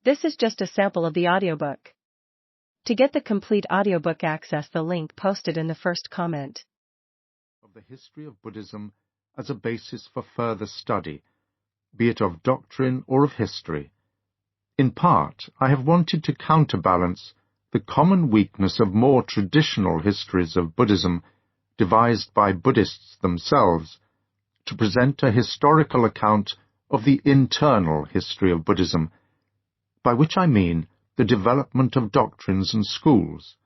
This is just a sample of the audiobook. To get the complete audiobook, access the link posted in the first comment. Of the history of Buddhism as a basis for further study, be it of doctrine or of history. In part, I have wanted to counterbalance the common weakness of more traditional histories of Buddhism, devised by Buddhists themselves, to present a historical account of the internal history of Buddhism, by which I mean the development of doctrines and schools.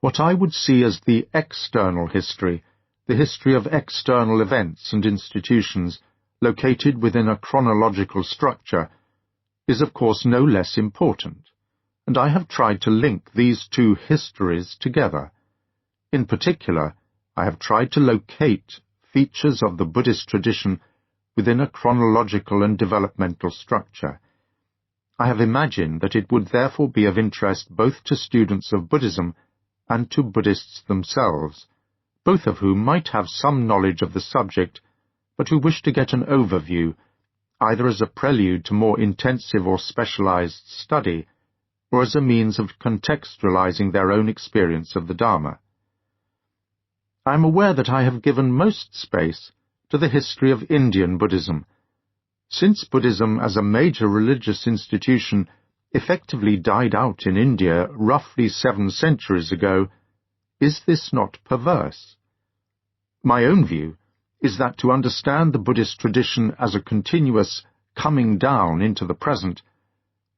What I would see as the external history, the history of external events and institutions located within a chronological structure, is of course no less important, and I have tried to link these two histories together. In particular, I have tried to locate features of the Buddhist tradition within a chronological and developmental structure. I have imagined that it would therefore be of interest both to students of Buddhism and to Buddhists themselves, both of whom might have some knowledge of the subject, but who wish to get an overview, either as a prelude to more intensive or specialized study, or as a means of contextualizing their own experience of the Dharma. I am aware that I have given most space to the history of Indian Buddhism. Since Buddhism as a major religious institution effectively died out in India roughly 7 centuries ago, is this not perverse? My own view is that to understand the Buddhist tradition as a continuous coming down into the present,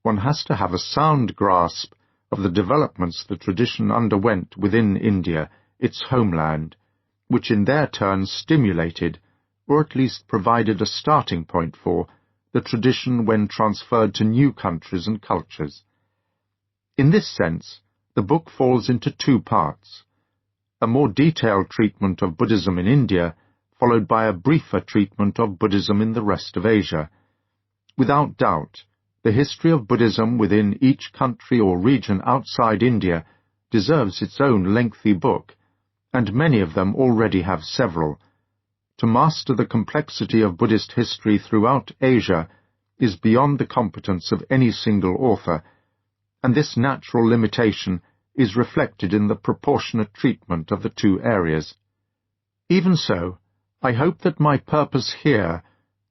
one has to have a sound grasp of the developments the tradition underwent within India, its homeland, which in their turn stimulated, or at least provided a starting point for, the tradition when transferred to new countries and cultures. In this sense, the book falls into 2 parts: a more detailed treatment of Buddhism in India, followed by a briefer treatment of Buddhism in the rest of Asia. Without doubt, the history of Buddhism within each country or region outside India deserves its own lengthy book, and many of them already have several. To master the complexity of Buddhist history throughout Asia is beyond the competence of any single author, and this natural limitation is reflected in the proportionate treatment of the 2 areas. Even so, I hope that my purpose here,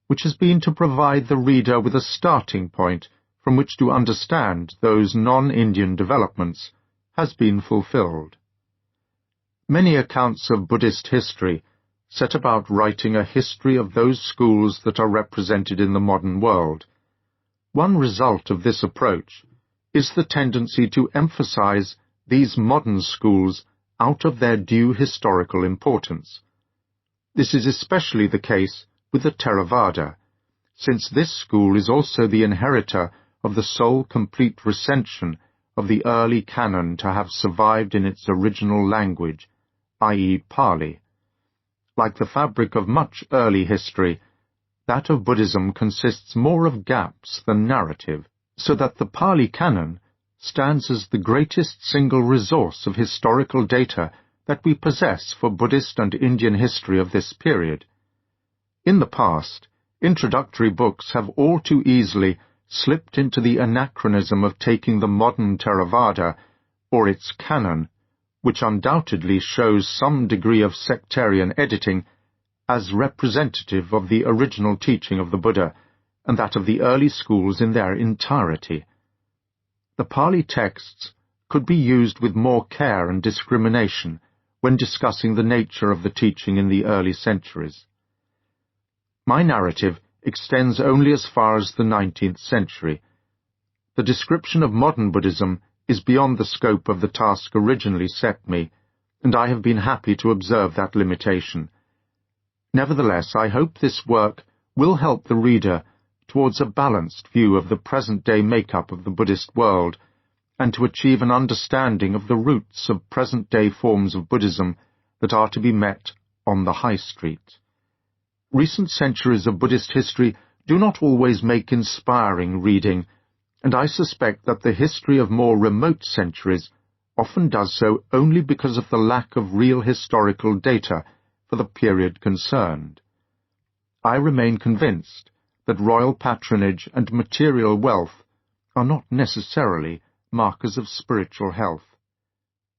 which has been to provide the reader with a starting point from which to understand those non-Indian developments, has been fulfilled. Many accounts of Buddhist history set about writing a history of those schools that are represented in the modern world. One result of this approach is the tendency to emphasize these modern schools out of their due historical importance. This is especially the case with the Theravada, since this school is also the inheritor of the sole complete recension of the early canon to have survived in its original language, i.e. Pali. Like the fabric of much early history, that of Buddhism consists more of gaps than narrative, so that the Pali Canon stands as the greatest single resource of historical data that we possess for Buddhist and Indian history of this period. In the past, introductory books have all too easily slipped into the anachronism of taking the modern Theravada, or its canon, which undoubtedly shows some degree of sectarian editing, as representative of the original teaching of the Buddha, and that of the early schools in their entirety. The Pali texts could be used with more care and discrimination when discussing the nature of the teaching in the early centuries. My narrative extends only as far as the 19th century. The description of modern Buddhism is beyond the scope of the task originally set me, and I have been happy to observe that limitation. Nevertheless, I hope this work will help the reader towards a balanced view of the present-day makeup of the Buddhist world, and to achieve an understanding of the roots of present-day forms of Buddhism that are to be met on the high street. Recent centuries of Buddhist history do not always make inspiring reading, and I suspect that the history of more remote centuries often does so only because of the lack of real historical data for the period concerned. I remain convinced that royal patronage and material wealth are not necessarily markers of spiritual health.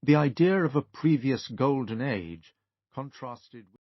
The idea of a previous golden age contrasted with